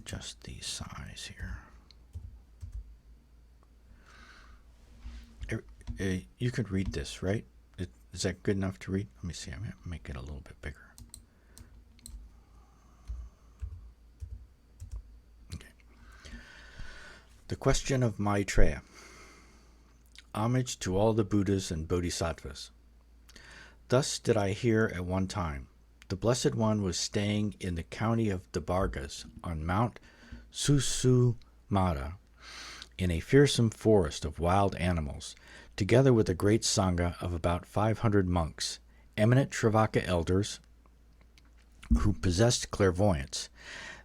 adjust the size here. You could read this, right? Is that good enough to read? Let me see. I'm going to make it a little bit bigger. Okay. The Question of Maitreya. Homage to all the Buddhas and Bodhisattvas. Thus did I hear at one time. The Blessed One was staying in the county of Debargas on Mount Susumada in a fearsome forest of wild animals, together with a great sangha of about 500 monks, eminent Sravaka elders who possessed clairvoyance.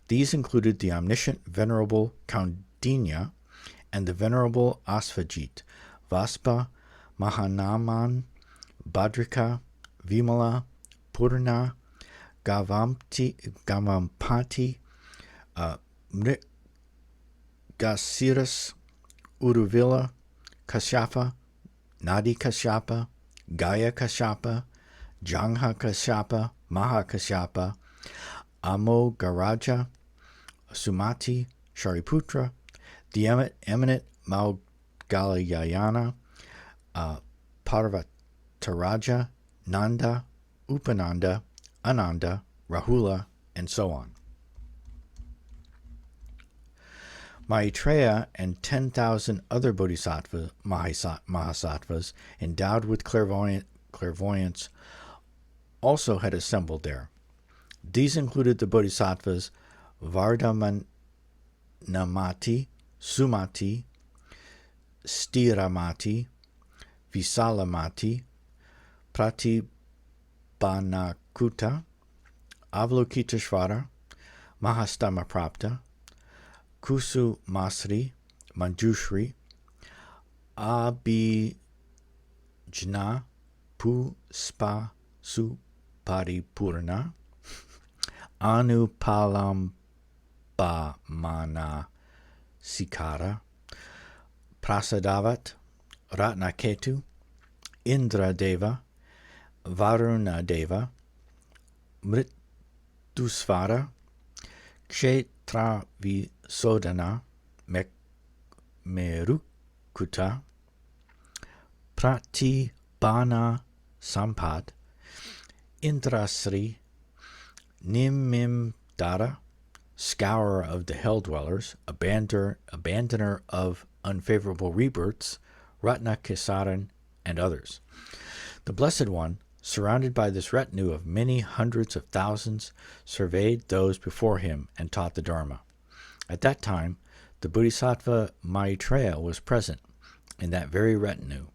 These included the omniscient Venerable Kaundinya and the Venerable Asvajit, Vaspa, Mahanaman, Bhadrika, Vimala, Purna, Gavampati, Mrigasiras, Uruvila, Kashyapa, Nadi Kashyapa, Gaya Kashyapa, Jangha Kashyapa, Maha Kashyapa, Amogaraja, Sumati, Shariputra, the eminent Maugalayana, Parvataraja, Nanda, Upananda, Ananda, Rahula, and so on. Maitreya and 10,000 other bodhisattvas, mahasattvas, endowed with clairvoyance, also had assembled there. These included the bodhisattvas Vardhamanamati, Sumati, Stiramati, Visalamati, Pratibhanakuta, Avalokiteshvara, Mahastamaprapta, Kusumasri, Manjushri, Abhijna, Puspa Suparipurna, Anupalambamana Sikara, Prasadavat, Ratnaketu, Indradeva, Varunadeva, Mritusvara, Kshetravisodhana, Merukuta, Pratibhana Sampad, Indrasri, Nimimdara, Scourer of the Hell Dwellers, Abandoner of Unfavorable Rebirths, Ratnakesaran, and others. The Blessed One, surrounded by this retinue of many hundreds of thousands, surveyed those before him and taught the Dharma. At that time, the Bodhisattva Maitreya was present in that very retinue.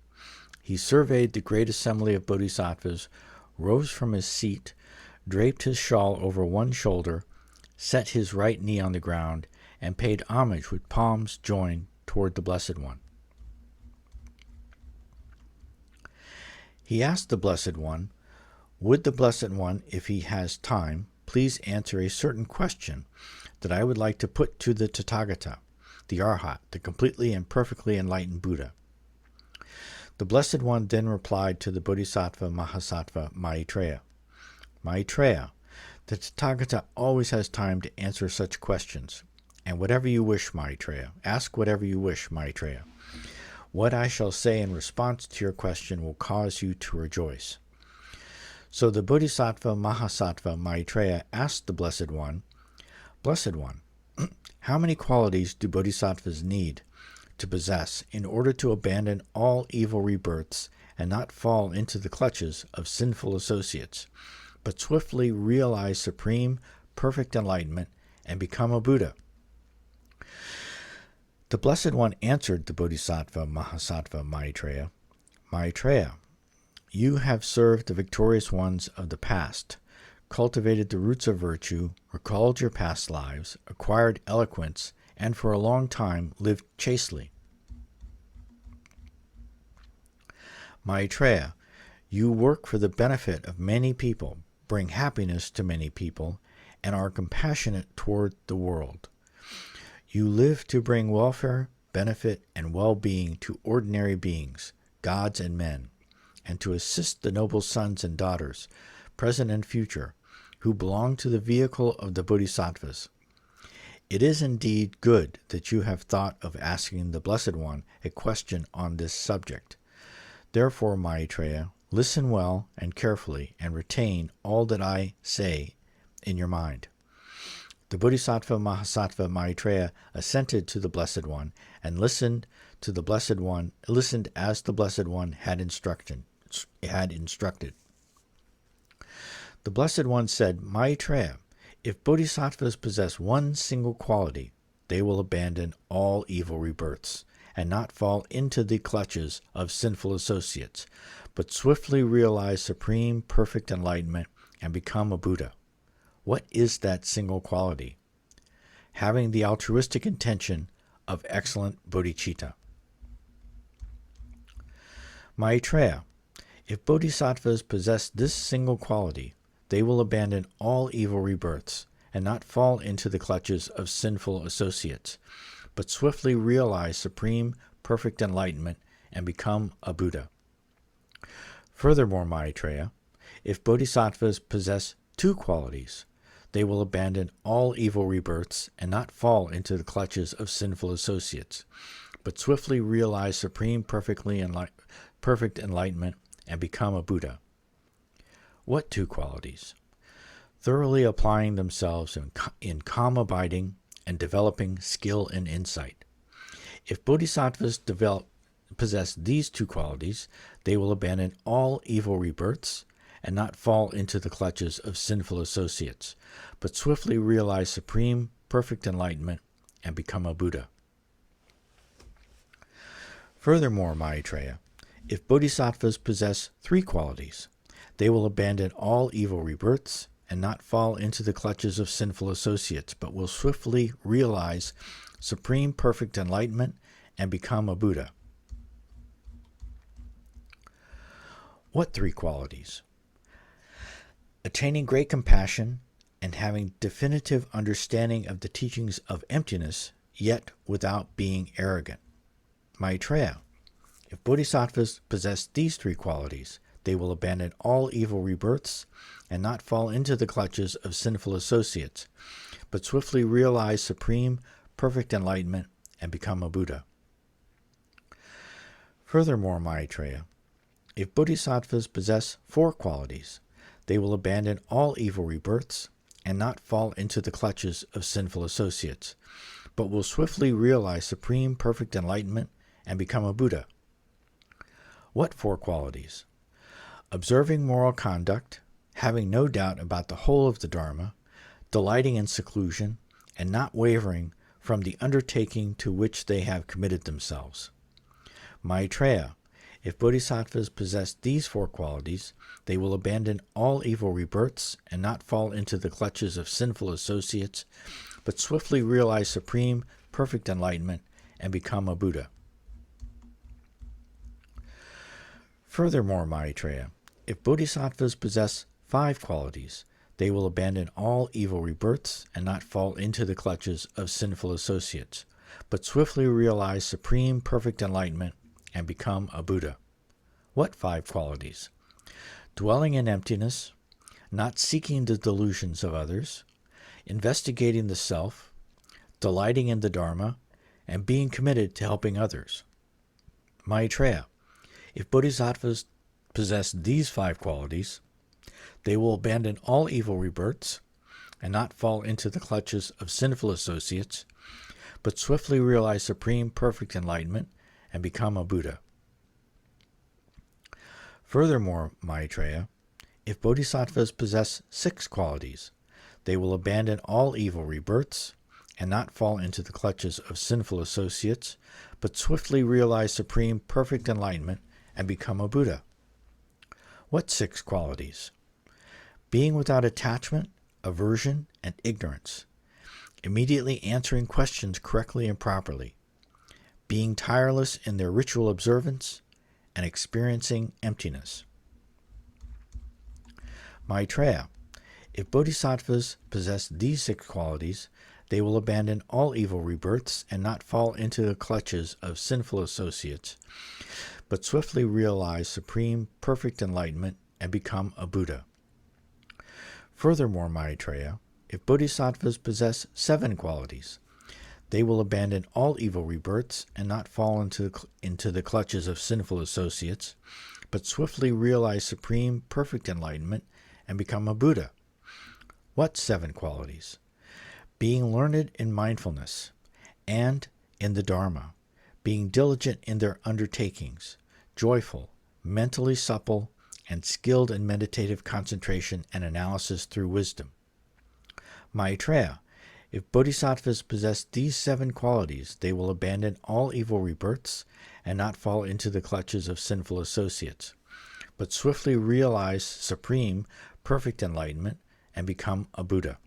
He surveyed the great assembly of bodhisattvas, rose from his seat, draped his shawl over one shoulder, set his right knee on the ground, and paid homage with palms joined toward the Blessed One. He asked the Blessed One, would the Blessed One, if he has time, please answer a certain question that I would like to put to the Tathagata, the Arhat, the completely and perfectly enlightened Buddha. The Blessed One then replied to the Bodhisattva Mahasattva Maitreya, Maitreya, the Tathagata always has time to answer such questions, and whatever you wish, Maitreya, ask whatever you wish, Maitreya. What I shall say in response to your question will cause you to rejoice. So the Bodhisattva Mahasattva Maitreya asked the Blessed One, Blessed One, how many qualities do bodhisattvas need to possess in order to abandon all evil rebirths and not fall into the clutches of sinful associates, but swiftly realize supreme, perfect enlightenment and become a Buddha? The Blessed One answered the Bodhisattva Mahasattva Maitreya, Maitreya, you have served the victorious ones of the past, cultivated the roots of virtue, recalled your past lives, acquired eloquence, and for a long time lived chastely. Maitreya, you work for the benefit of many people, bring happiness to many people, and are compassionate toward the world. You live to bring welfare, benefit, and well-being to ordinary beings, gods and men, and to assist the noble sons and daughters, present and future, who belong to the vehicle of the bodhisattvas. It is indeed good that you have thought of asking the Blessed One a question on this subject. Therefore, Maitreya, listen well and carefully, and retain all that I say in your mind. The Bodhisattva Mahasattva Maitreya assented to the Blessed One and listened as the Blessed One had instructed. The Blessed One said, Maitreya, if bodhisattvas possess one single quality, they will abandon all evil rebirths and not fall into the clutches of sinful associates, but swiftly realize supreme perfect enlightenment and become a Buddha. What is that single quality? Having the altruistic intention of excellent bodhicitta. Maitreya, if bodhisattvas possess this single quality, they will abandon all evil rebirths and not fall into the clutches of sinful associates, but swiftly realize supreme perfect enlightenment and become a Buddha. Furthermore, Maitreya, if bodhisattvas possess two qualities, they will abandon all evil rebirths and not fall into the clutches of sinful associates, but swiftly realize supreme perfect enlightenment and become a Buddha. What two qualities? Thoroughly applying themselves in calm abiding and developing skill and insight. If bodhisattvas possess these two qualities, they will abandon all evil rebirths and not fall into the clutches of sinful associates, but swiftly realize supreme perfect enlightenment and become a Buddha. Furthermore, Maitreya, if bodhisattvas possess three qualities, they will abandon all evil rebirths and not fall into the clutches of sinful associates, but will swiftly realize supreme perfect enlightenment and become a Buddha. What three qualities? Attaining great compassion and having definitive understanding of the teachings of emptiness, yet without being arrogant. Maitreya, if bodhisattvas possess these three qualities, they will abandon all evil rebirths and not fall into the clutches of sinful associates, but swiftly realize supreme perfect enlightenment and become a Buddha. Furthermore, Maitreya, if bodhisattvas possess four qualities, they will abandon all evil rebirths and not fall into the clutches of sinful associates, but will swiftly realize supreme perfect enlightenment and become a Buddha. What four qualities? Observing moral conduct, having no doubt about the whole of the Dharma, delighting in seclusion, and not wavering from the undertaking to which they have committed themselves. Maitreya, if bodhisattvas possess these four qualities, they will abandon all evil rebirths and not fall into the clutches of sinful associates, but swiftly realize supreme perfect enlightenment and become a Buddha. Furthermore, Maitreya, if bodhisattvas possess five qualities, they will abandon all evil rebirths and not fall into the clutches of sinful associates, but swiftly realize supreme perfect enlightenment and become a Buddha. What five qualities? Dwelling in emptiness, not seeking the delusions of others, investigating the self, delighting in the Dharma, and being committed to helping others. Maitreya, if bodhisattvas possess these five qualities, they will abandon all evil rebirths and not fall into the clutches of sinful associates, but swiftly realize supreme perfect enlightenment and become a Buddha. Furthermore, Maitreya, if bodhisattvas possess six qualities, they will abandon all evil rebirths and not fall into the clutches of sinful associates, but swiftly realize supreme perfect enlightenment and become a Buddha. What six qualities? Being without attachment, aversion, and ignorance, immediately answering questions correctly and properly, being tireless in their ritual observance, and experiencing emptiness. Maitreya, if bodhisattvas possess these six qualities, they will abandon all evil rebirths and not fall into the clutches of sinful associates, but swiftly realize supreme perfect enlightenment and become a Buddha. Furthermore, Maitreya, if bodhisattvas possess 7 qualities, they will abandon all evil rebirths and not fall into the clutches of sinful associates, but swiftly realize supreme, perfect enlightenment and become a Buddha. What 7 qualities? Being learned in mindfulness and in the Dharma, being diligent in their undertakings, joyful, mentally supple, and skilled in meditative concentration and analysis through wisdom. Maitreya, if bodhisattvas possess these 7 qualities, they will abandon all evil rebirths and not fall into the clutches of sinful associates, but swiftly realize supreme, perfect enlightenment and become a Buddha.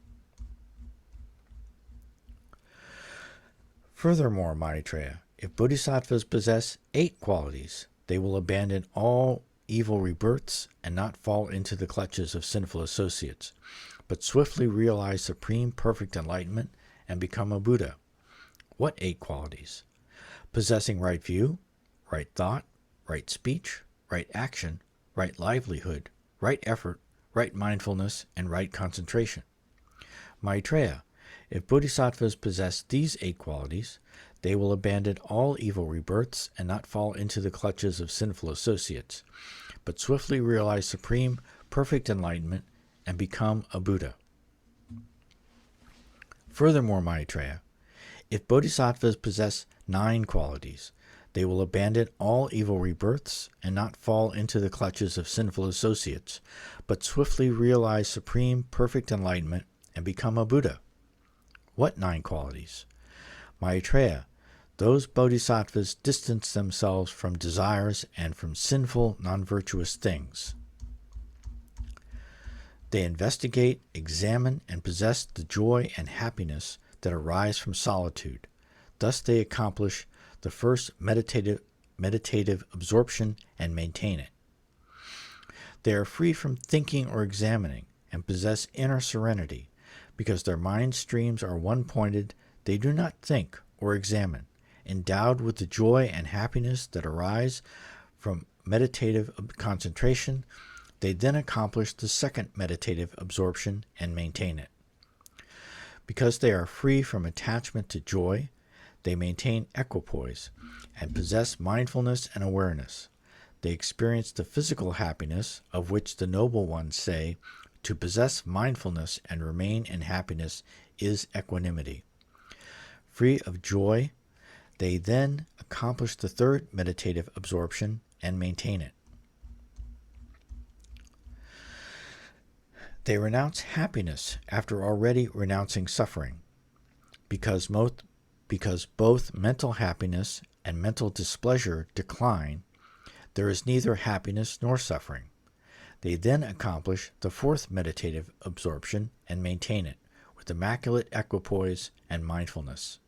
Furthermore, Maitreya, if bodhisattvas possess 8 qualities, they will abandon all evil rebirths and not fall into the clutches of sinful associates, but swiftly realize supreme perfect enlightenment and become a Buddha. What 8 qualities? Possessing right view, right thought, right speech, right action, right livelihood, right effort, right mindfulness, and right concentration. Maitreya, if bodhisattvas possess these 8 qualities, they will abandon all evil rebirths and not fall into the clutches of sinful associates, but swiftly realize supreme, perfect enlightenment and become a Buddha. Furthermore, Maitreya, if bodhisattvas possess 9 qualities, they will abandon all evil rebirths and not fall into the clutches of sinful associates, but swiftly realize supreme, perfect enlightenment and become a Buddha. What 9 qualities? Maitreya, those bodhisattvas distance themselves from desires and from sinful, non-virtuous things. They investigate, examine, and possess the joy and happiness that arise from solitude. Thus they accomplish the first meditative absorption and maintain it. They are free from thinking or examining and possess inner serenity. Because their mind streams are one-pointed, they do not think or examine. Endowed with the joy and happiness that arise from meditative concentration, they then accomplish the second meditative absorption and maintain it. Because they are free from attachment to joy, they maintain equipoise and possess mindfulness and awareness. They experience the physical happiness of which the noble ones say, to possess mindfulness and remain in happiness is equanimity. Free of joy, they then accomplish the third meditative absorption and maintain it. They renounce happiness after already renouncing suffering. Because both mental happiness and mental displeasure decline, there is neither happiness nor suffering. They then accomplish the fourth meditative absorption and maintain it with immaculate equipoise and mindfulness.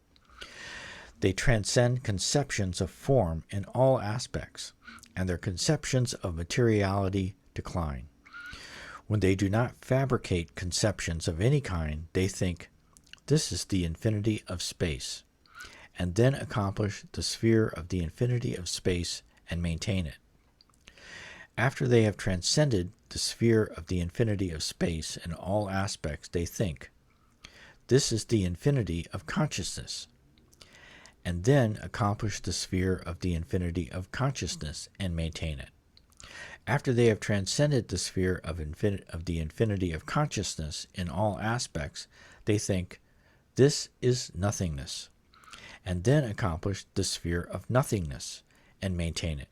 They transcend conceptions of form in all aspects, and their conceptions of materiality decline. When they do not fabricate conceptions of any kind, they think, "This is the infinity of space," and then accomplish the sphere of the infinity of space and maintain it. After they have transcended the sphere of the infinity of space in all aspects, they think, "This is the infinity of consciousness," and then accomplish the sphere of the infinity of consciousness and maintain it. After they have transcended the sphere of the infinity of consciousness in all aspects, they think, "This is nothingness," and then accomplish the sphere of nothingness and maintain it.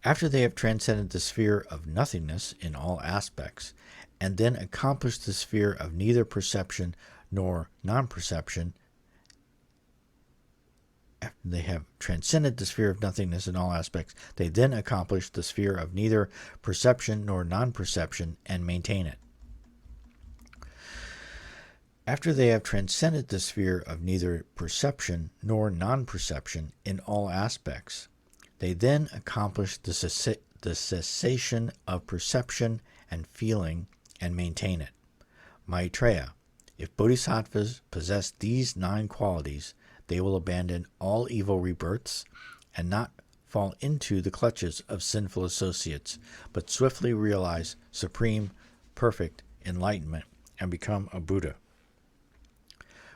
After they have transcended the sphere of nothingness in all aspects, and then accomplish the sphere of neither perception nor non-perception, after they have transcended the sphere of nothingness in all aspects, they then accomplish the sphere of neither perception nor non-perception and maintain it. After they have transcended the sphere of neither perception nor non-perception in all aspects, they then accomplish the cessation of perception and feeling and maintain it. Maitreya, if bodhisattvas possess these 9 qualities, they will abandon all evil rebirths and not fall into the clutches of sinful associates, but swiftly realize supreme, perfect enlightenment and become a Buddha.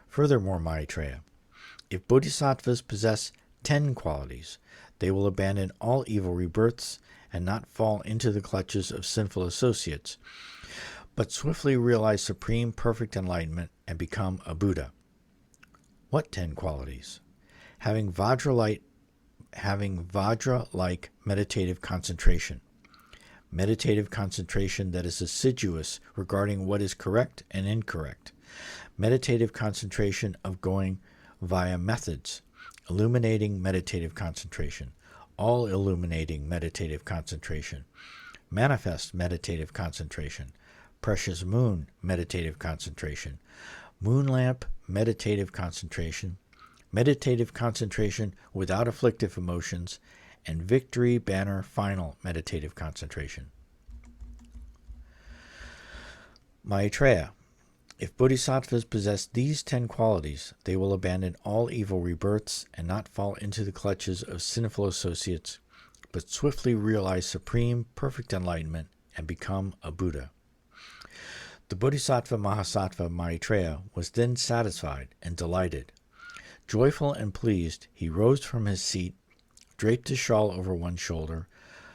Furthermore, Maitreya, if bodhisattvas possess 10 qualities, they will abandon all evil rebirths and not fall into the clutches of sinful associates, but swiftly realize supreme perfect enlightenment and become a Buddha. What 10 qualities? Having Vajra-like meditative concentration that is assiduous regarding what is correct and incorrect, meditative concentration of going via methods, illuminating meditative concentration, all illuminating meditative concentration, manifest meditative concentration, precious moon meditative concentration, moon lamp meditative concentration without afflictive emotions, and victory banner final meditative concentration. Maitreya, if bodhisattvas possess these 10 qualities, they will abandon all evil rebirths and not fall into the clutches of sinful associates, but swiftly realize supreme perfect enlightenment and become a Buddha. The Bodhisattva Mahasattva Maitreya was then satisfied and delighted. Joyful and pleased, he rose from his seat, draped his shawl over one shoulder,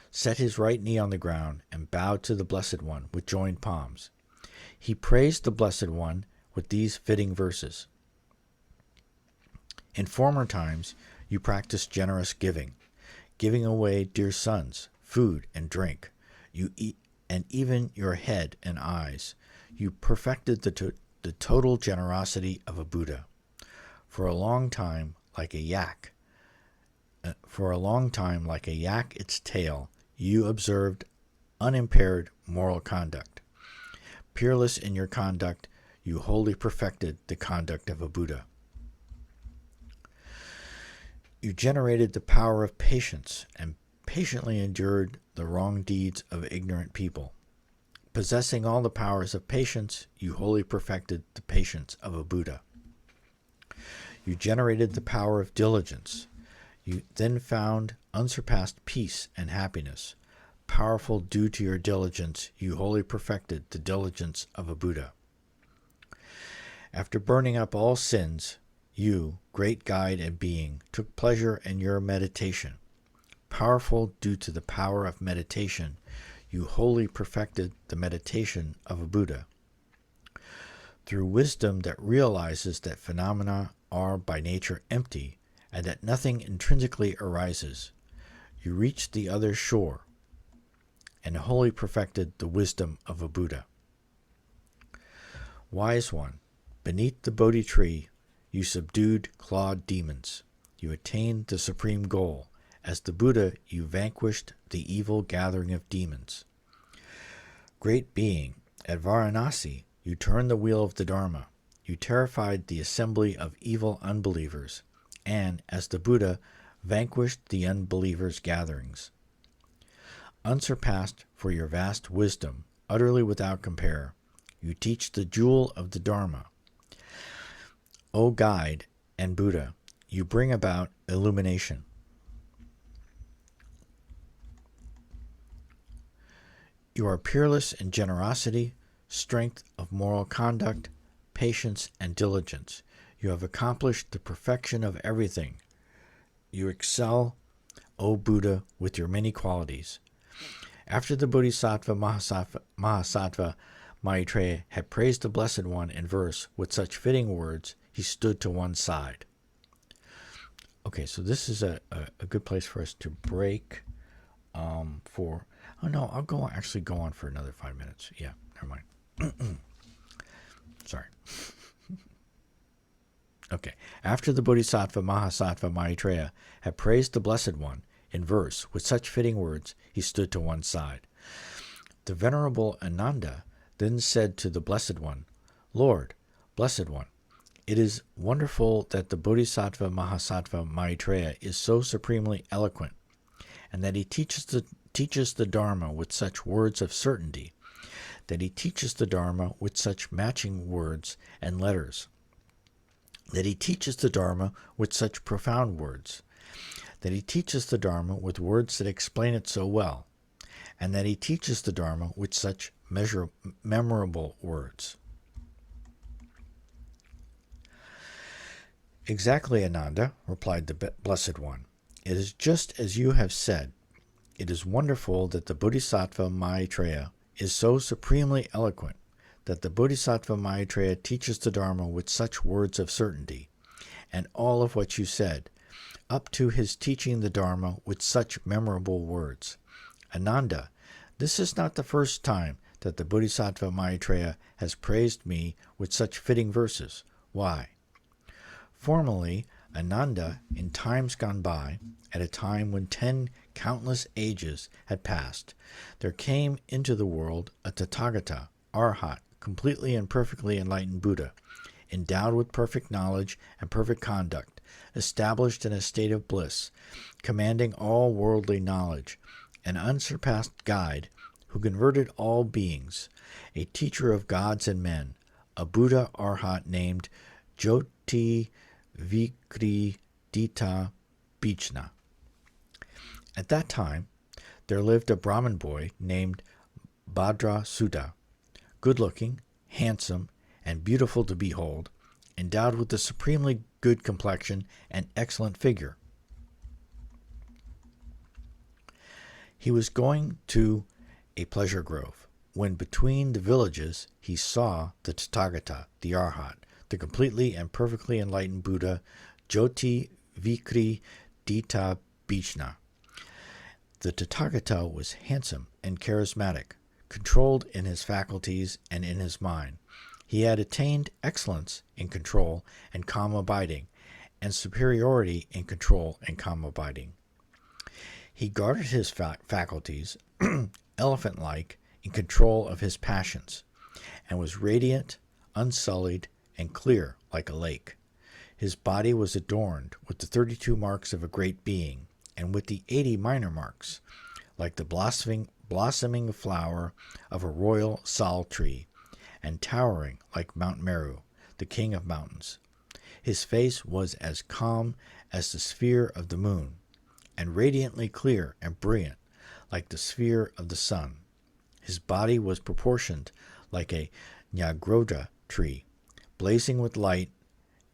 set his right knee on the ground, and bowed to the Blessed One with joined palms. He praised the Blessed One with these fitting verses. In former times, you practiced generous giving, giving away dear sons, food and drink, you eat, and even your head and eyes. You perfected the total generosity of a Buddha. For a long time, like a yak its tail, you observed unimpaired moral conduct. Peerless in your conduct, you wholly perfected the conduct of a Buddha. You generated the power of patience and patiently endured the wrong deeds of ignorant people. Possessing all the powers of patience, you wholly perfected the patience of a Buddha. You generated the power of diligence. You then found unsurpassed peace and happiness. Powerful due to your diligence, you wholly perfected the diligence of a Buddha. After burning up all sins, you, great guide and being, took pleasure in your meditation. Powerful due to the power of meditation, you wholly perfected the meditation of a Buddha. Through wisdom that realizes that phenomena are by nature empty and that nothing intrinsically arises, you reached the other shore and wholly perfected the wisdom of a Buddha. Wise one, beneath the Bodhi tree, you subdued clawed demons. You attained the supreme goal. As the Buddha, you vanquished the evil gathering of demons. Great being, at Varanasi, you turned the wheel of the Dharma. You terrified the assembly of evil unbelievers, and, as the Buddha, vanquished the unbelievers' gatherings. Unsurpassed for your vast wisdom, utterly without compare, you teach the jewel of the Dharma. O guide and Buddha, you bring about illumination. You are peerless in generosity, strength of moral conduct, patience, and diligence. You have accomplished the perfection of everything. You excel, O Buddha, with your many qualities. After the Bodhisattva Mahasattva Maitreya had praised the Blessed One in verse with such fitting words, he stood to one side. Okay, so this is a good place for us to break I'll actually go on for another 5 minutes. Yeah, never mind. Sorry. Okay, after the Bodhisattva Mahasattva Maitreya had praised the Blessed One in verse with such fitting words, he stood to one side. The Venerable Ananda then said to the Blessed One, Lord, Blessed One, it is wonderful that the Bodhisattva Mahasattva Maitreya is so supremely eloquent, and that he teaches the Dharma with such words of certainty, that he teaches the Dharma with such matching words and letters, that he teaches the Dharma with such profound words, that he teaches the Dharma with words that explain it so well, and that he teaches the Dharma with such memorable words. Exactly, Ananda, replied the Blessed One. It is just as you have said. It is wonderful that the Bodhisattva Maitreya is so supremely eloquent, that the Bodhisattva Maitreya teaches the Dharma with such words of certainty, and all of what you said, up to his teaching the Dharma with such memorable words. Ananda, this is not the first time that the Bodhisattva Maitreya has praised me with such fitting verses. Why? Formerly, Ananda, in times gone by, at a time when 10 countless ages had passed, there came into the world a Tathagata, Arhat, completely and perfectly enlightened Buddha, endowed with perfect knowledge and perfect conduct, established in a state of bliss, commanding all worldly knowledge, an unsurpassed guide who converted all beings, a teacher of gods and men, a Buddha Arhat named Jyoti Vikri Dita Bichna. At that time, there lived a Brahmin boy named Bhadra Sudha, good-looking, handsome, and beautiful to behold, endowed with a supremely good complexion and excellent figure. He was going to a pleasure grove, when between the villages he saw the Tathagata, the Arhat, the completely and perfectly enlightened Buddha, Jyoti Vikri Dita Bichna. The Tathagata was handsome and charismatic, controlled in his faculties and in his mind. He had attained excellence in control and calm abiding, and superiority in control and calm abiding. He guarded his faculties, elephant-like, in control of his passions, and was radiant, unsullied, and clear like a lake. His body was adorned with the 32 marks of a great being, and with the 80 minor marks, like the blossoming flower of a royal sal tree, and towering like Mount Meru, the king of mountains. His face was as calm as the sphere of the moon, and radiantly clear and brilliant like the sphere of the sun. His body was proportioned like a Nyagroda tree, blazing with light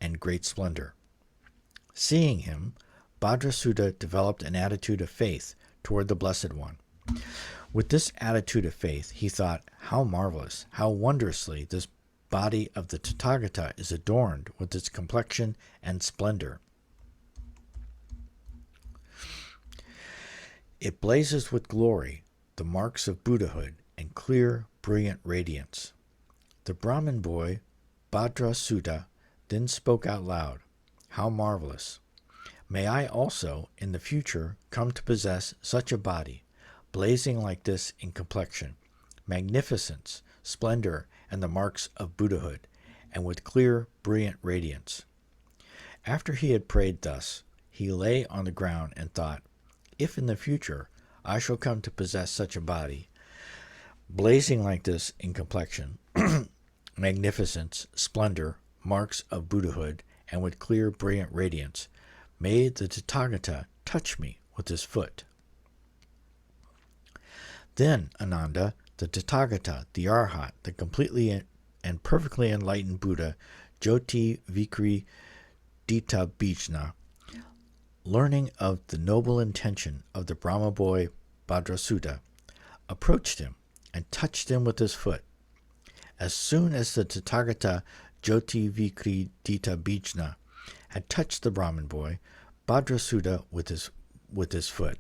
and great splendor. Seeing him, Bhadrasudha developed an attitude of faith toward the Blessed One. With this attitude of faith, he thought, how marvelous, how wondrously this body of the Tathagata is adorned with its complexion and splendor. It blazes with glory, the marks of Buddhahood, and clear, brilliant radiance. The Brahmin boy, Bhadrasudha, then spoke out loud, how marvelous! May I also, in the future, come to possess such a body, blazing like this in complexion, magnificence, splendor, and the marks of Buddhahood, and with clear, brilliant radiance. After he had prayed thus, he lay on the ground and thought, if in the future I shall come to possess such a body, blazing like this in complexion, magnificence, splendor, marks of Buddhahood, and with clear, brilliant radiance, may the Tathagata touch me with his foot. Then, Ananda, the Tathagata, the Arhat, the completely and perfectly enlightened Buddha, Jyoti Vikri Dita Bichna, learning of the noble intention of the Brahma boy Bhadrasudha, approached him and touched him with his foot. As soon as the Tathagata Jyoti Vikri Dita Bichna had touched the Brahmin boy, Bhadrasudha with his foot,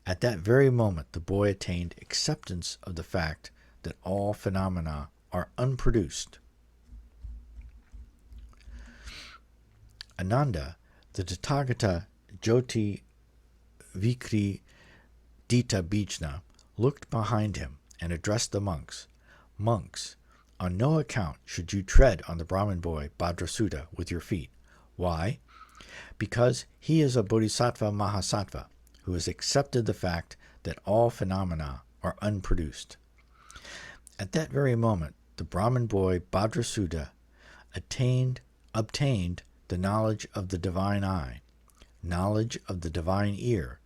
at that very moment the boy attained acceptance of the fact that all phenomena are unproduced. Ananda, the Tathagata Jyoti Vikri Dita Bichna, looked behind him and addressed the monks. Monks, on no account should you tread on the Brahmin boy Bhadrasudha with your feet. Why? Because he is a Bodhisattva Mahasattva who has accepted the fact that all phenomena are unproduced. At that very moment, the Brahmin boy Bhadrasudha obtained the knowledge of the divine eye, knowledge of the divine ear,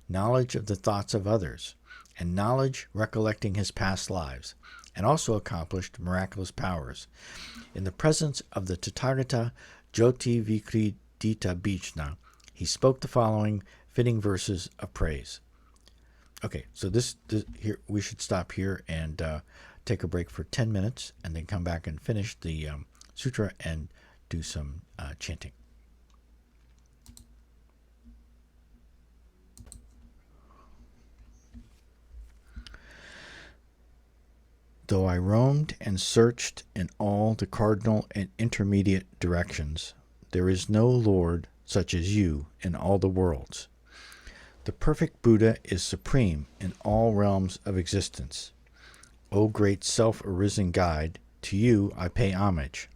knowledge of the thoughts of others, and knowledge recollecting his past lives, and also accomplished miraculous powers. In the presence of the Tathagata Jyoti Vikri Dita Bichna, he spoke the following fitting verses of praise. Okay, so this here we should stop here and take a break for 10 minutes and then come back and finish the sutra and do some chanting. Though I roamed and searched in all the cardinal and intermediate directions, there is no Lord such as you in all the worlds. The perfect Buddha is supreme in all realms of existence. O great self-arisen guide, to you I pay homage.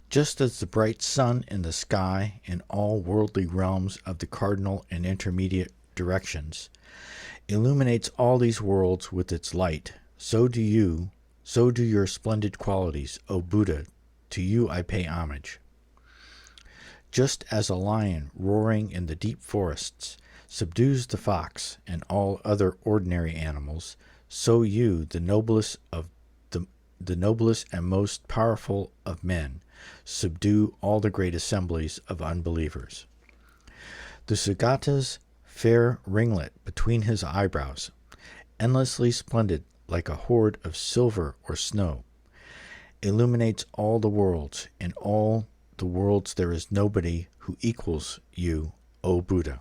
Just as the bright sun in the sky in all worldly realms of the cardinal and intermediate directions illuminates all these worlds with its light, so do your splendid qualities, O Buddha, to you I pay homage. Just as a lion roaring in the deep forests subdues the fox and all other ordinary animals, so you, the noblest and most powerful of men, subdue all the great assemblies of unbelievers. The Sugata's fair ringlet between his eyebrows, endlessly splendid like a hoard of silver or snow, illuminates all the worlds. In all the worlds there is nobody who equals you, O Buddha.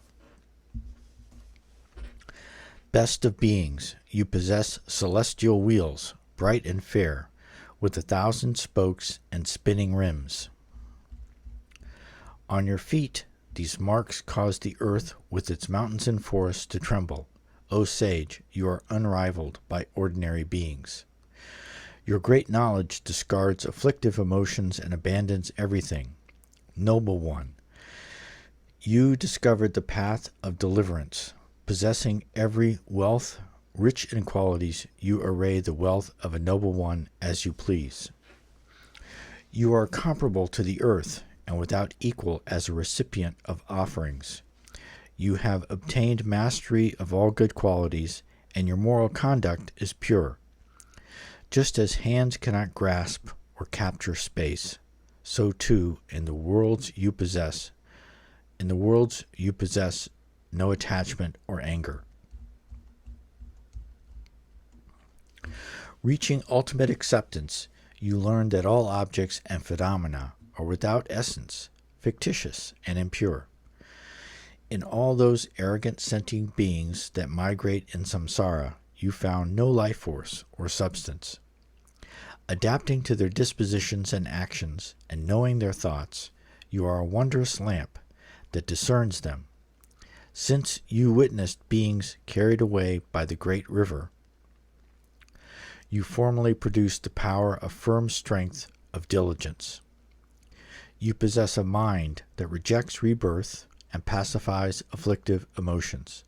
Best of beings, you possess celestial wheels, bright and fair, with 1,000 spokes and spinning rims. On your feet, these marks cause the earth with its mountains and forests to tremble. O sage, you are unrivaled by ordinary beings. Your great knowledge discards afflictive emotions and abandons everything. Noble one, you discovered the path of deliverance. Possessing every wealth, rich in qualities, you array the wealth of a noble one as you please. You are comparable to the earth, and without equal as a recipient of offerings. You have obtained mastery of all good qualities, and your moral conduct is pure. Just as hands cannot grasp or capture space, so too in the worlds you possess no attachment or anger. Reaching ultimate acceptance, you learn that all objects and phenomena are without essence, fictitious and impure. In all those arrogant sentient beings that migrate in samsara, you found no life force or substance. Adapting to their dispositions and actions, and knowing their thoughts, you are a wondrous lamp that discerns them. Since you witnessed beings carried away by the great river, you formally produced the power of firm strength of diligence. You possess a mind that rejects rebirth and pacifies afflictive emotions.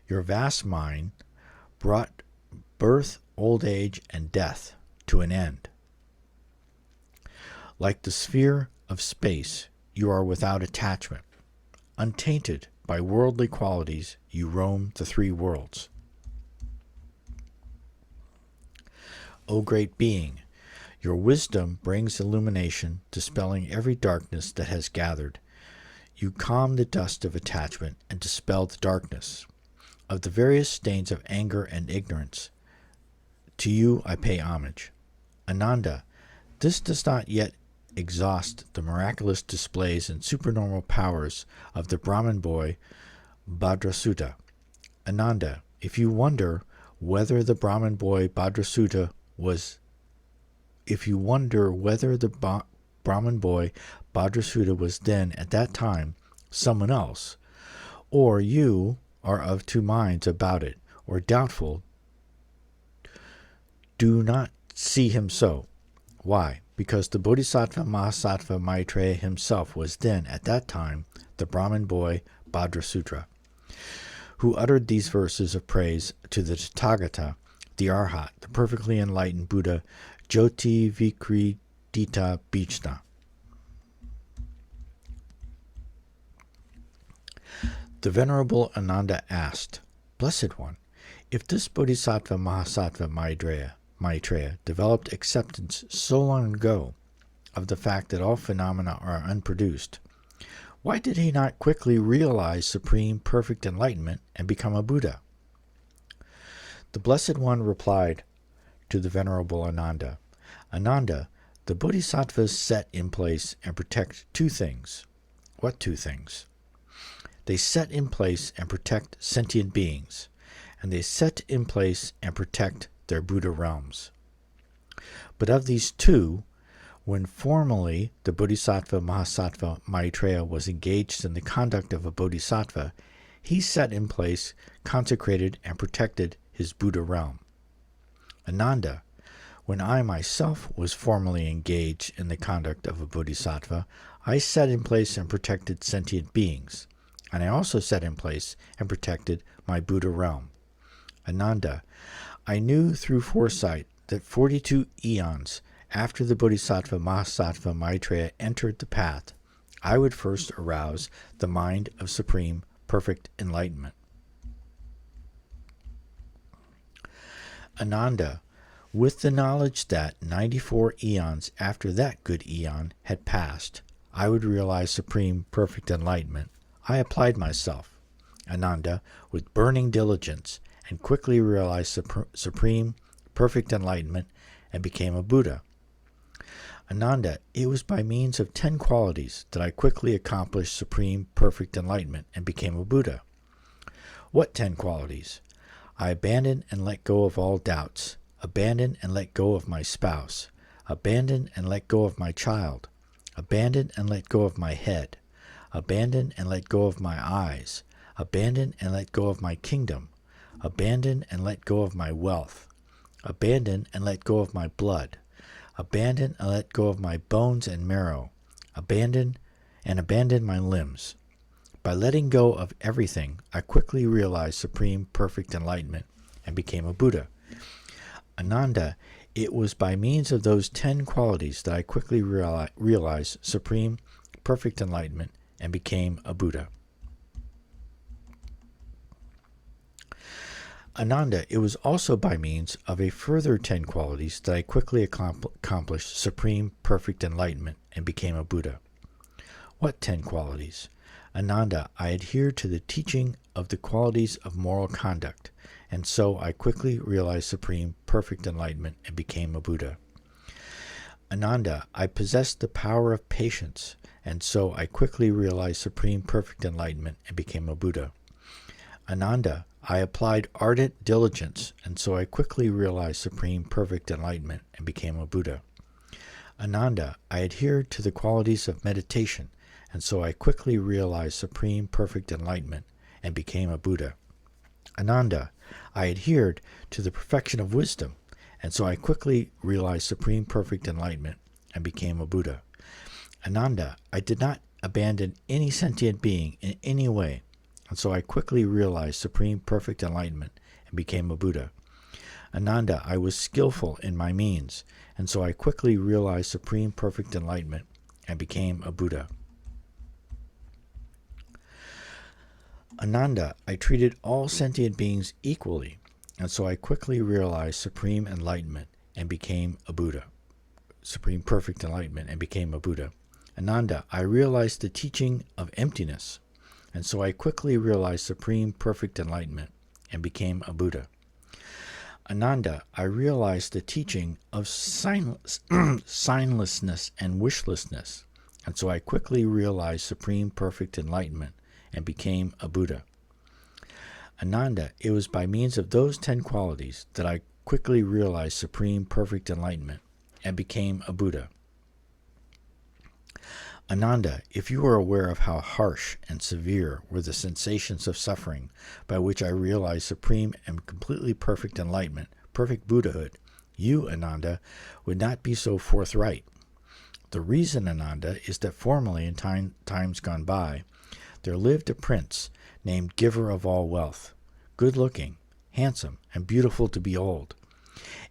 Your vast mind brought birth, old age, and death to an end. Like the sphere of space, you are without attachment. Untainted by worldly qualities, you roam the 3 worlds. O great being, your wisdom brings illumination, dispelling every darkness that has gathered. You calm the dust of attachment and dispel the darkness of the various stains of anger and ignorance. To you I pay homage. Ananda, this does not yet exhaust the miraculous displays and supernormal powers of the Brahmin boy Bhadrasutta. Ananda, if you wonder whether the Brahmin boy Bhadrasutta was then at that time someone else, or you are of 2 minds about it, or doubtful, do not see him so. Why? Because the Bodhisattva Mahasattva Maitreya himself was then at that time the Brahmin boy Bhadrasutta, who uttered these verses of praise to the Tathagata, the Arhat, the perfectly enlightened Buddha, Jyoti Vikridita Bichna. The Venerable Ananda asked, Blessed One, if this Bodhisattva Mahasattva Maitreya developed acceptance so long ago, of the fact that all phenomena are unproduced, why did he not quickly realize supreme perfect enlightenment and become a Buddha? The Blessed One replied to the Venerable Ananda, Ananda, the Bodhisattvas set in place and protect two things. What two things? They set in place and protect sentient beings, and they set in place and protect their Buddha realms. But of these two, when formerly the Bodhisattva Mahasattva Maitreya was engaged in the conduct of a Bodhisattva, he set in place, consecrated, and protected his Buddha realm. Ananda, when I myself was formerly engaged in the conduct of a Bodhisattva, I set in place and protected sentient beings, and I also set in place and protected my Buddha realm. Ananda, I knew through foresight that 42 eons after the Bodhisattva Mahasattva Maitreya entered the path, I would first arouse the mind of supreme perfect enlightenment. Ananda, with the knowledge that 94 eons after that good eon had passed, I would realize supreme perfect enlightenment, I applied myself, Ananda, with burning diligence, and quickly realized supreme perfect enlightenment and became a Buddha. Ananda, it was by means of 10 qualities that I quickly accomplished supreme perfect enlightenment and became a Buddha. What 10 qualities? I abandoned and let go of all doubts, abandoned and let go of my spouse, abandoned and let go of my child, abandoned and let go of my head, abandoned and let go of my eyes, abandoned and let go of my kingdom, abandoned and let go of my wealth, abandoned and let go of my blood, abandon and let go of my bones and marrow, abandon my limbs. By letting go of everything, I quickly realized supreme perfect enlightenment and became a Buddha. Ananda, it was by means of those 10 qualities that I quickly realized supreme perfect enlightenment and became a Buddha. Ananda, it was also by means of a further 10 qualities that I quickly accomplished supreme perfect enlightenment and became a Buddha. What 10 qualities? Ananda, I adhered to the teaching of the qualities of moral conduct, and so I quickly realized supreme perfect enlightenment and became a Buddha. Ananda, I possessed the power of patience, and so I quickly realized supreme perfect enlightenment and became a Buddha. Ananda, I applied ardent diligence, and so I quickly realized supreme perfect enlightenment and became a Buddha. Ananda, I adhered to the qualities of meditation, and so I quickly realized supreme perfect enlightenment and became a Buddha. Ananda, I adhered to the perfection of wisdom, and so I quickly realized supreme perfect enlightenment and became a Buddha. Ananda, I did not abandon any sentient being in any way, and so I quickly realized supreme perfect enlightenment and became a Buddha. Ananda, I was skillful in my means, and so I quickly realized supreme perfect enlightenment and became a Buddha. Ananda, I treated all sentient beings equally, and so I quickly realized supreme enlightenment and became a Buddha. Supreme perfect enlightenment and became a Buddha. Ananda, I realized the teaching of emptiness, and so I quickly realized supreme perfect enlightenment and became a Buddha. Ananda, I realized the teaching of signlessness and wishlessness, and so I quickly realized supreme perfect enlightenment and became a Buddha. Ananda, it was by means of those 10 qualities that I quickly realized supreme perfect enlightenment and became a Buddha. Ananda, if you are aware of how harsh and severe were the sensations of suffering by which I realized supreme and completely perfect enlightenment, perfect Buddhahood, you, Ananda, would not be so forthright. The reason, Ananda, is that formerly in times gone by, there lived a prince named Giver of All Wealth, good-looking, handsome, and beautiful to behold,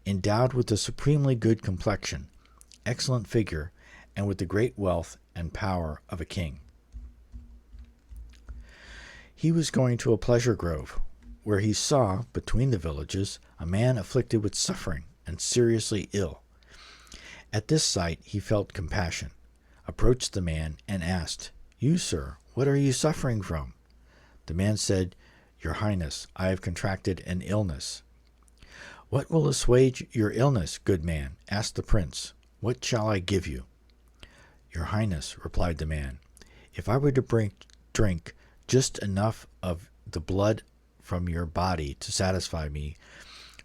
endowed with a supremely good complexion, excellent figure, and with the great wealth and power of a king. He was going to a pleasure grove, where he saw, between the villages, a man afflicted with suffering and seriously ill. At this sight he felt compassion, approached the man, and asked, "You, sir, what are you suffering from?" The man said, "Your Highness, I have contracted an illness." "What will assuage your illness, good man?" asked the prince. "What shall I give you?" "Your Highness," replied the man, "if I were to drink just enough of the blood from your body to satisfy me,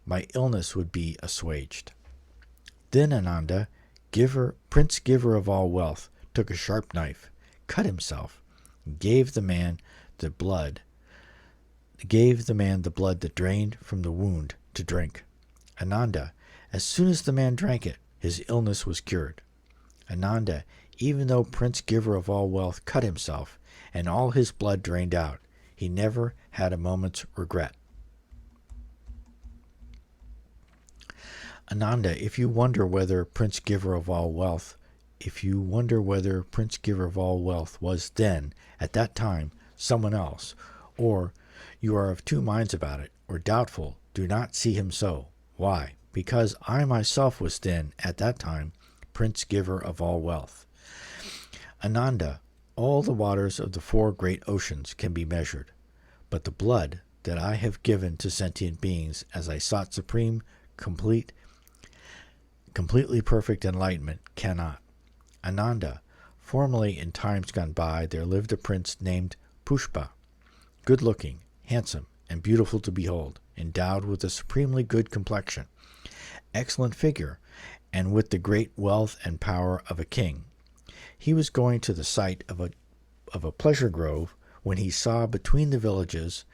my illness would be assuaged." Then Ananda, Prince Giver of all wealth, took a sharp knife, cut himself, and gave the man the blood that drained from the wound to drink. Ananda, as soon as the man drank it, his illness was cured. Ananda, even though Prince Giver of all wealth cut himself and all his blood drained out, he never had a moment's regret. Ananda, if you wonder whether Prince Giver of all wealth was then, at that time, someone else, or you are of two minds about it, or doubtful, do not see him so. Why? Because I myself was then, at that time, Prince Giver of all wealth. Ananda, all the waters of the four great oceans can be measured, but the blood that I have given to sentient beings as I sought supreme, completely perfect enlightenment cannot. Ananda, formerly in times gone by there lived a prince named Pushpa, good-looking, handsome, and beautiful to behold, endowed with a supremely good complexion, excellent figure, and with the great wealth and power of a king. He was going to the site of a pleasure grove when he saw between the villages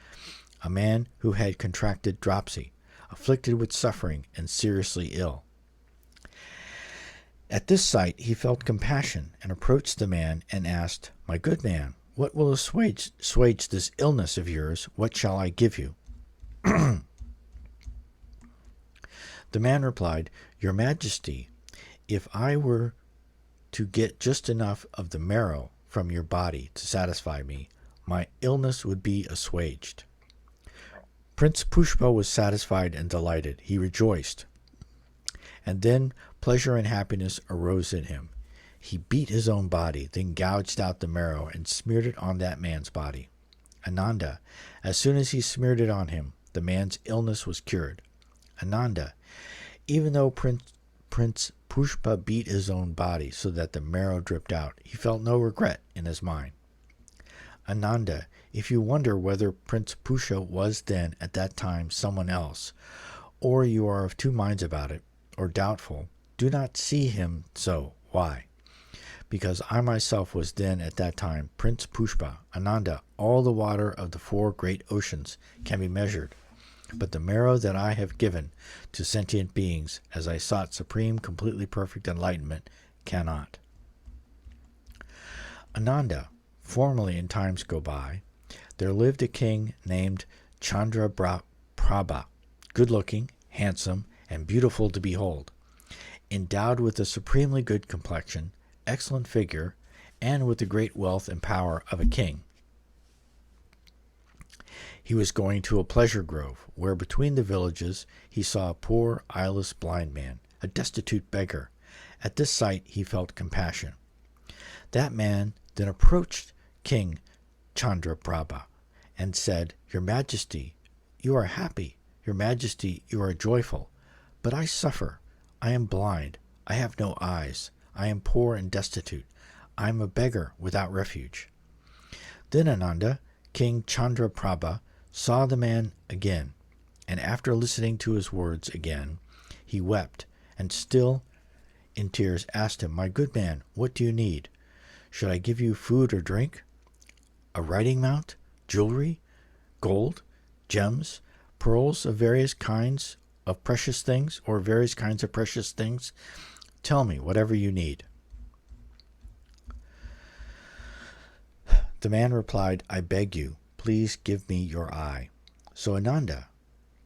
a man who had contracted dropsy, afflicted with suffering and seriously ill. At this sight he felt compassion and approached the man and asked, "My good man, what will assuage this illness of yours? What shall I give you?" The man replied, "Your Majesty, if I were to get just enough of the marrow from your body to satisfy me, my illness would be assuaged." Prince Pushpa was satisfied and delighted. He rejoiced. And then pleasure and happiness arose in him. He beat his own body, then gouged out the marrow and smeared it on that man's body. Ananda, as soon as he smeared it on him, the man's illness was cured. Ananda, even though Prince Pushpa beat his own body so that the marrow dripped out, he felt no regret in his mind. Ananda, if you wonder whether Prince Pushpa was then at that time someone else, or you are of two minds about it, or doubtful, do not see him so. Why? Because I myself was then at that time Prince Pushpa. Ananda, all the water of the four great oceans can be measured, but the marrow that I have given to sentient beings as I sought supreme, completely perfect enlightenment cannot. Ananda, formerly in times go by, there lived a king named Chandraprabha, good-looking, handsome, and beautiful to behold, endowed with a supremely good complexion, excellent figure, and with the great wealth and power of a king. He was going to a pleasure grove, where between the villages he saw a poor, eyeless blind man, a destitute beggar. At this sight he felt compassion. That man then approached King Chandraprabha and said, "Your Majesty, you are happy. Your Majesty, you are joyful. But I suffer. I am blind. I have no eyes. I am poor and destitute. I am a beggar without refuge." Then Ananda, King Chandraprabha, saw the man again, and after listening to his words again, he wept, and still in tears asked him, "My good man, what do you need? Should I give you food or drink? A riding mount? Jewelry? Gold? Gems? Pearls of various kinds of precious things, or various kinds of precious things? Tell me whatever you need." The man replied, "I beg you, please give me your eye." So Ananda,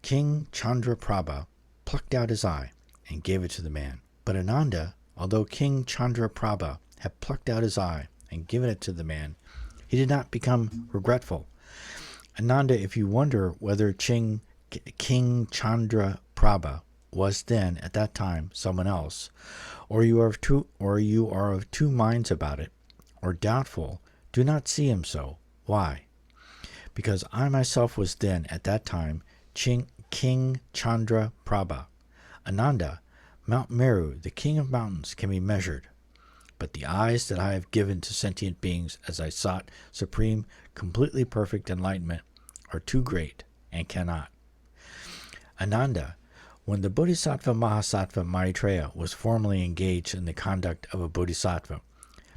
King Chandraprabha, plucked out his eye and gave it to the man. But Ananda, although King Chandraprabha had plucked out his eye and given it to the man, he did not become regretful. Ananda, if you wonder whether King Chandraprabha was then at that time someone else, or you are of two minds about it, or doubtful, do not see him so. Why? Because I myself was then at that time King Chandra Prabha. Ananda, Mount Meru, the king of mountains, can be measured. But the eyes that I have given to sentient beings as I sought supreme, completely perfect enlightenment are too great and cannot. Ananda, when the Bodhisattva Mahasattva Maitreya was formally engaged in the conduct of a bodhisattva,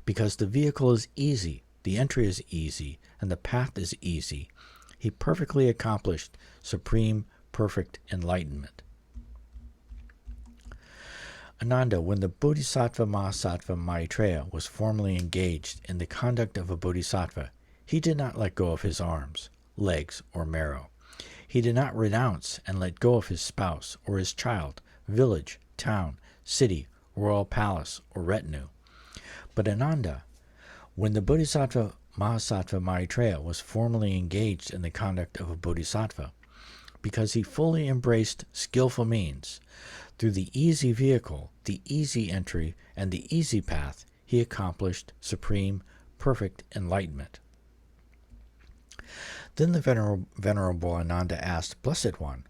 because the vehicle is easy, the entry is easy, and the path is easy, he perfectly accomplished supreme, perfect enlightenment. Ananda, when the Bodhisattva Mahasattva Maitreya was formally engaged in the conduct of a bodhisattva, he did not let go of his arms, legs, or marrow. He did not renounce and let go of his spouse or his child, village, town, city, royal palace, or retinue. But Ananda, when the Bodhisattva Mahasattva Maitreya was formally engaged in the conduct of a bodhisattva, because he fully embraced skillful means, through the easy vehicle, the easy entry, and the easy path, he accomplished supreme, perfect enlightenment. Then the Venerable Ananda asked, Blessed One,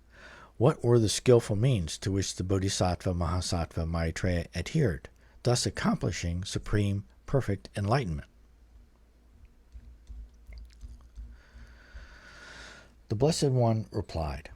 what were the skillful means to which the Bodhisattva Mahasattva Maitreya adhered, thus accomplishing supreme, perfect enlightenment? The Blessed One replied,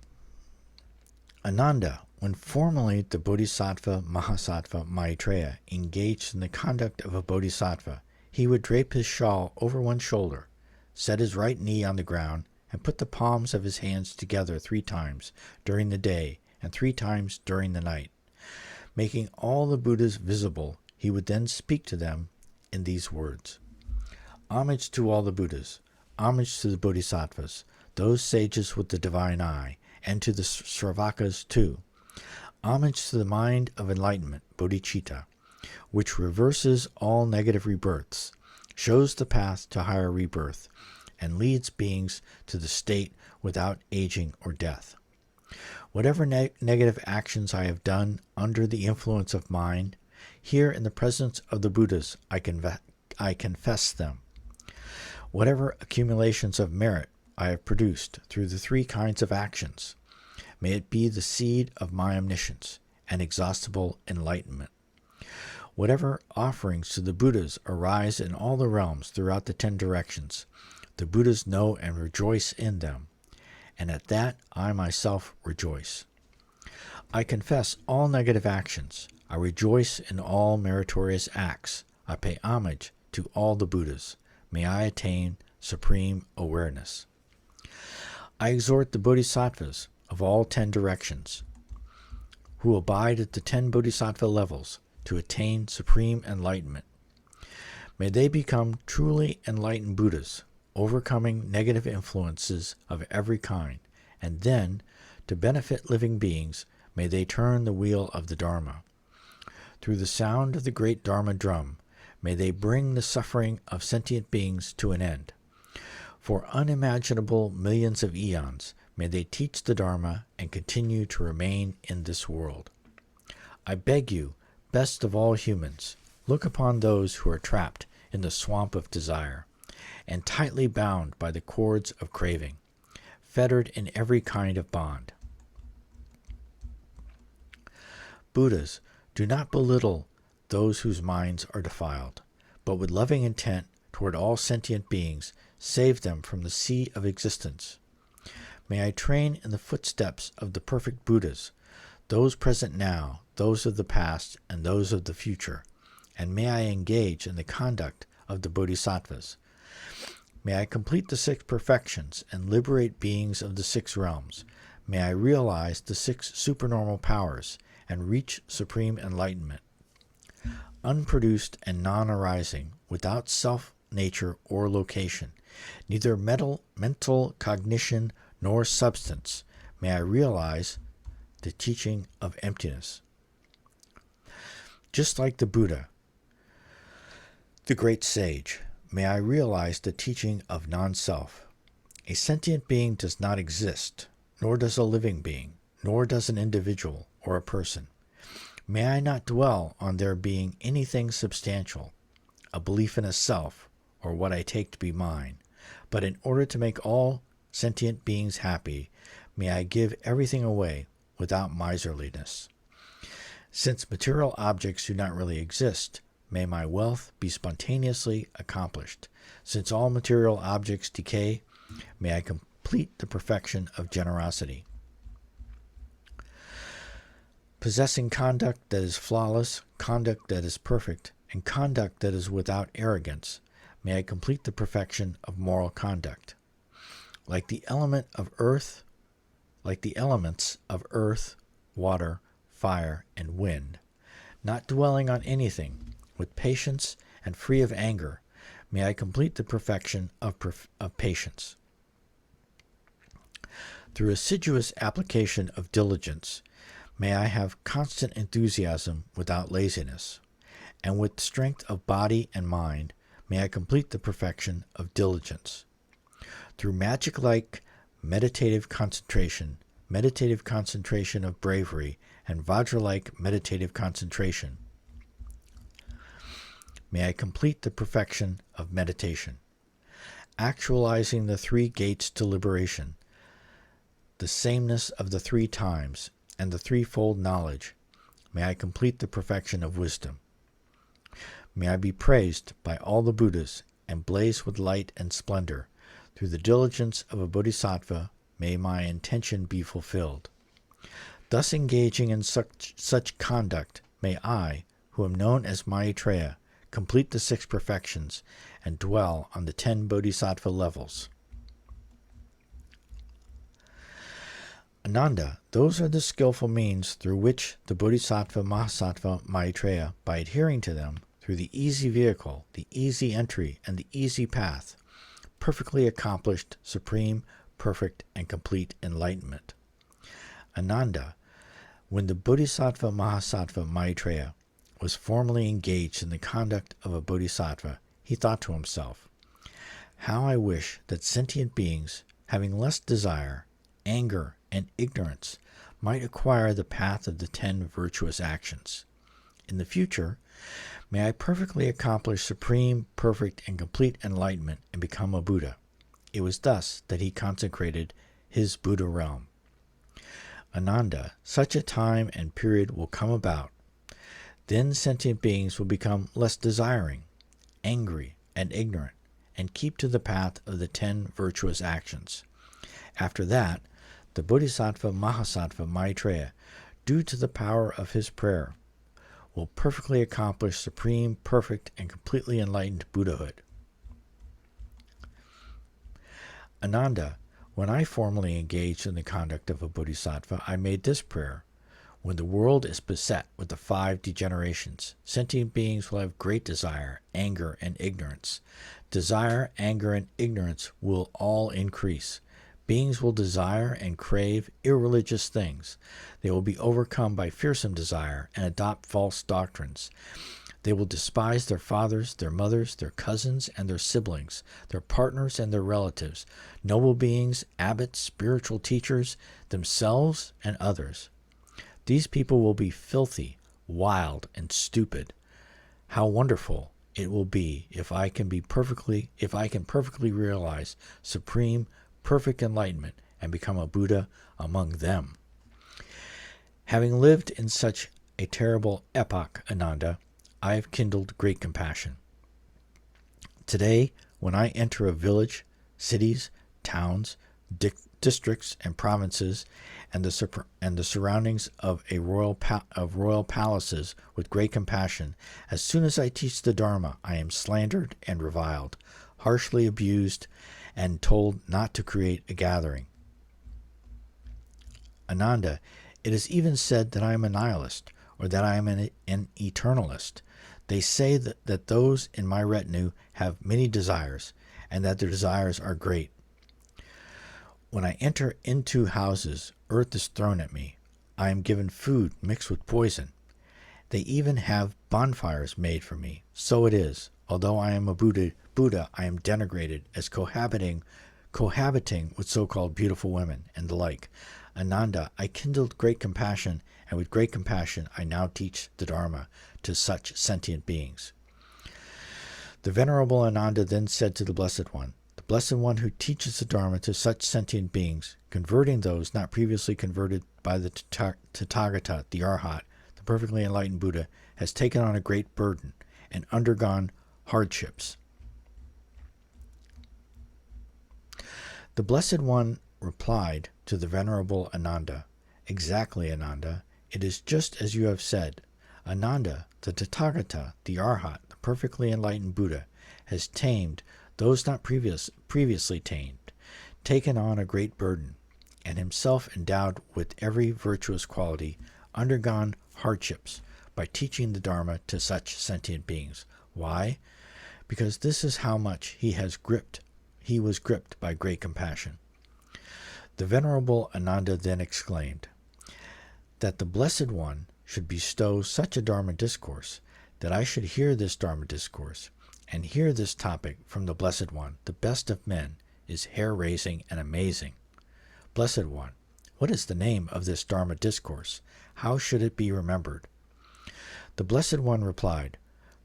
Ananda, when formally the Bodhisattva Mahasattva Maitreya engaged in the conduct of a bodhisattva, he would drape his shawl over one shoulder, set his right knee on the ground, and put the palms of his hands together 3 times during the day and 3 times during the night. Making all the Buddhas visible, he would then speak to them in these words. Homage to all the Buddhas, homage to the Bodhisattvas, those sages with the divine eye, and to the Sravakas too. Homage to the mind of enlightenment, bodhicitta, which reverses all negative rebirths, shows the path to higher rebirth, and leads beings to the state without aging or death. Whatever negative actions I have done under the influence of mind, here in the presence of the Buddhas I confess them. Whatever accumulations of merit I have produced through the 3 kinds of actions, may it be the seed of my omniscience and exhaustible enlightenment. Whatever offerings to the Buddhas arise in all the realms throughout the 10 directions, the Buddhas know and rejoice in them, and at that I myself rejoice. I confess all negative actions. I rejoice in all meritorious acts. I pay homage to all the Buddhas. May I attain supreme awareness. I exhort the Bodhisattvas of all 10 directions, who abide at the 10 Bodhisattva levels, to attain supreme enlightenment. May they become truly enlightened Buddhas, overcoming negative influences of every kind, and then, to benefit living beings, may they turn the wheel of the Dharma. Through the sound of the great Dharma drum, may they bring the suffering of sentient beings to an end. For unimaginable millions of eons, may they teach the Dharma and continue to remain in this world. I beg you, best of all humans, look upon those who are trapped in the swamp of desire, and tightly bound by the cords of craving, fettered in every kind of bond. Buddhas, do not belittle those whose minds are defiled, but with loving intent toward all sentient beings, save them from the sea of existence. May I train in the footsteps of the perfect Buddhas, those present now, those of the past, and those of the future, and may I engage in the conduct of the Bodhisattvas. May I complete the 6 perfections and liberate beings of the 6 realms. May I realize the 6 supernormal powers and reach supreme enlightenment. Unproduced and non-arising, without self, nature, or location, neither mental cognition nor substance, may I realize the teaching of emptiness. Just like the Buddha, the great sage, may I realize the teaching of non-self. A sentient being does not exist, nor does a living being, nor does an individual or a person. May I not dwell on there being anything substantial, a belief in a self, or what I take to be mine, but in order to make all sentient beings happy, may I give everything away without miserliness. Since material objects do not really exist, may my wealth be spontaneously accomplished. Since all material objects decay, may I complete the perfection of generosity. Possessing conduct that is flawless, conduct that is perfect, and conduct that is without arrogance, may I complete the perfection of moral conduct. Like the elements of earth, water, fire, and wind, not dwelling on anything, with patience and free of anger, may I complete the perfection of patience. Through assiduous application of diligence, may I have constant enthusiasm without laziness, and with strength of body and mind, may I complete the perfection of diligence. Through magic-like meditative concentration of bravery, and Vajra-like meditative concentration, may I complete the perfection of meditation. Actualizing the three gates to liberation, the sameness of the three times, and the threefold knowledge, may I complete the perfection of wisdom. May I be praised by all the Buddhas and blaze with light and splendor. Through the diligence of a bodhisattva, may my intention be fulfilled. Thus engaging in such conduct, may I, who am known as Maitreya, complete the 6 perfections and dwell on the 10 bodhisattva levels. Ananda, those are the skillful means through which the Bodhisattva Mahasattva Maitreya, by adhering to them, through the easy vehicle, the easy entry, and the easy path, perfectly accomplished supreme, perfect, and complete enlightenment. Ananda, when the Bodhisattva Mahasattva Maitreya was formally engaged in the conduct of a bodhisattva, he thought to himself, "How I wish that sentient beings, having less desire, anger, and ignorance, might acquire the path of the 10 virtuous actions. In the future, may I perfectly accomplish supreme, perfect, and complete enlightenment and become a Buddha." It was thus that he consecrated his Buddha realm. Ananda, such a time and period will come about. Then sentient beings will become less desiring, angry, and ignorant, and keep to the path of the 10 virtuous actions. After that, the Bodhisattva Mahasattva Maitreya, due to the power of his prayer, will perfectly accomplish supreme, perfect, and completely enlightened Buddhahood. Ananda, when I formally engaged in the conduct of a bodhisattva, I made this prayer: when the world is beset with the 5 degenerations, sentient beings will have great desire, anger, and ignorance. Desire, anger, and ignorance will all increase. Beings will desire and crave irreligious things. They will be overcome by fearsome desire and adopt false doctrines. They will despise their fathers, their mothers, their cousins, and their siblings, their partners and their relatives, noble beings, abbots, spiritual teachers, themselves, and others. These people will be filthy, wild, and stupid. How wonderful it will be if I can perfectly realize supreme, perfect enlightenment and become a Buddha among them. Having lived in such a terrible epoch, Ananda, I have kindled great compassion. Today, when I enter a village, cities, towns, districts, and provinces, and the surroundings of royal palaces with great compassion, as soon as I teach the Dharma, I am slandered and reviled, harshly abused, and told not to create a gathering. Ananda, it is even said that I am a nihilist, or that I am an eternalist. They say that those in my retinue have many desires, and that their desires are great. When I enter into houses, earth is thrown at me. I am given food mixed with poison. They even have bonfires made for me. So it is. Although I am a Buddha, I am denigrated as cohabiting with so-called beautiful women and the like. Ananda, I kindled great compassion and with great compassion I now teach the Dharma to such sentient beings. The Venerable Ananda then said to the Blessed One, the Blessed One who teaches the Dharma to such sentient beings, converting those not previously converted by the Tathagata, the Arhat, the perfectly enlightened Buddha, has taken on a great burden and undergone hardships. The Blessed One replied to the Venerable Ananda, Exactly, Ananda. It is just as you have said. Ananda, the Tathagata, the Arhat, the perfectly enlightened Buddha, has tamed those not previously tamed, taken on a great burden, and himself endowed with every virtuous quality, undergone hardships by teaching the Dharma to such sentient beings. Why? Because this is how much he was gripped by great compassion. The Venerable Ananda then exclaimed, that the Blessed One should bestow such a Dharma discourse, that I should hear this Dharma discourse, and hear this topic from the Blessed One, the best of men, is hair-raising and amazing. Blessed One, what is the name of this Dharma discourse? How should it be remembered? The Blessed One replied,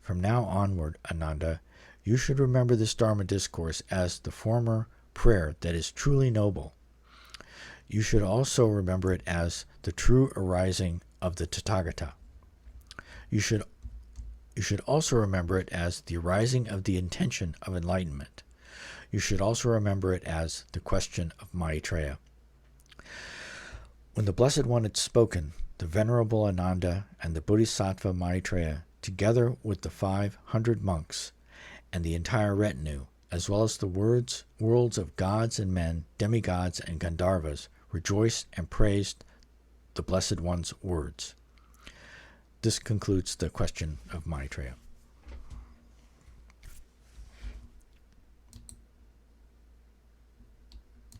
From now onward, Ananda, you should remember this Dharma discourse as the former prayer that is truly noble. You should also remember it as the true arising of the Tathagata. You should also remember it as the arising of the intention of enlightenment. You should also remember it as the question of Maitreya. When the Blessed One had spoken, the Venerable Ananda and the Bodhisattva Maitreya, together with the 500 monks and the entire retinue, as well as the worlds of gods and men, demigods and Gandharvas, rejoiced and praised the Blessed One's words. This concludes the question of Maitreya.